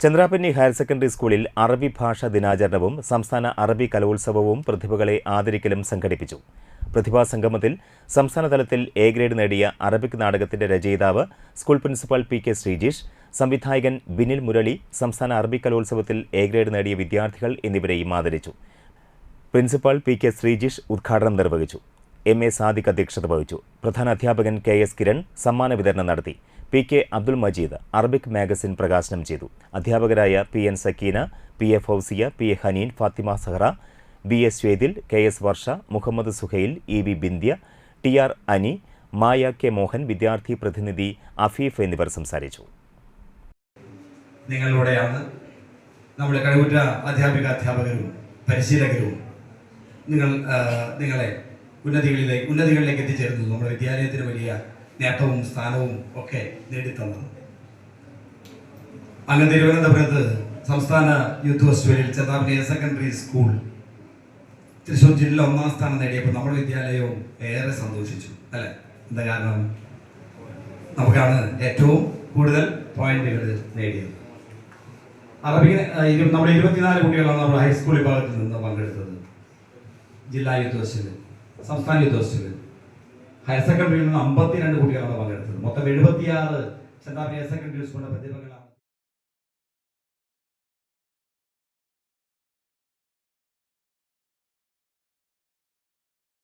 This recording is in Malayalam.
ചന്ദ്രാപന്നി ഹയർ സെക്കൻഡറി സ്കൂളിൽ അറബി ഭാഷാ ദിനാചരണവും സംസ്ഥാന അറബി കലോത്സവവും പ്രതിഭകളെ ആദരിക്കലും സംഘടിപ്പിച്ചു. പ്രതിഭാസംഗമത്തിൽ സംസ്ഥാനതലത്തിൽ എ ഗ്രേഡ് നേടിയ അറബിക് നാടകത്തിന്റെ രചയിതാവ് സ്കൂൾ പ്രിൻസിപ്പൽ പി.കെ. ശ്രീജീഷ്, സംവിധായകൻ ബിനിൽ മുരളി, സംസ്ഥാന അറബി കലോത്സവത്തിൽ എ ഗ്രേഡ് നേടിയ വിദ്യാർത്ഥികൾ എന്നിവരെയും ആദരിച്ചു. Principal P K. ശ്രീജീഷ് ഉദ്ഘാടനം നിർവഹിച്ചു. എം.എ. സാദിഖ് അധ്യക്ഷത വഹിച്ചു. പ്രധാന അധ്യാപകൻ കെ.എസ്. കിരൺ സമ്മാന വിതരണം നടത്തി. P K. Abdul Majeed Arabic magazine പ്രകാശനം ചെയ്തു. അധ്യാപകരായ P N. Sakeena, P A. Fousiya, P A. Haneen, Fathima Sahra, B S. Swethil, K S. Varsha, Muhammad Suhail, E V. Bindhya, T R. Ani, Maya K. Mohan, വിദ്യാർത്ഥി പ്രതിനിധി അഫീഫ് എന്നിവർ സംസാരിച്ചു. നിങ്ങളിലൂടെയാണ് നമ്മുടെ കഴിവുറ്റ അധ്യാപകരും പരിശീലകരും നിങ്ങളെ ഉന്നതികളിലേക്ക് എത്തിച്ചേരുന്നു. നമ്മുടെ വിദ്യാലയത്തിന് വലിയ നേട്ടവും സ്ഥാനവും ഒക്കെ നേടിത്തന്നത്. അങ്ങ് തിരുവനന്തപുരത്ത് സംസ്ഥാന യൂത്ത് ഫെസ്റ്റിവലിൽ ചന്ദ്രാപന്നി ഹയർ സെക്കൻഡറി സ്കൂൾ തൃശ്ശൂർ ജില്ല 1ാം സ്ഥാനം നേടിയപ്പോൾ നമ്മുടെ വിദ്യാലയവും ഏറെ സന്തോഷിച്ചു. അല്ലെ? എന്താ കാരണം? നമുക്കാണ് ഏറ്റവും കൂടുതൽ പോയിന്റുകൾ നേടിയത്. നമ്മുടെ 24 കുട്ടികളാണ് നമ്മുടെ ഹൈസ്കൂൾ വിഭാഗത്തിൽ നിന്ന് പങ്കെടുത്തത്. ജില്ലാ യൂത്ത് ഫെസ്റ്റിവൽ, സംസ്ഥാന യൂത്ത് ഫെസ്റ്റിവൽ. ഹയർ സെക്കൻഡറിയിൽ നിന്ന് 52 കുട്ടികളാണ് പങ്കെടുത്തത്. മൊത്തം 76 ചന്ദ്രാപന്നി ഹയർ സെക്കൻഡറി സ്കൂളിന്റെ പ്രതിഭകളാണ്.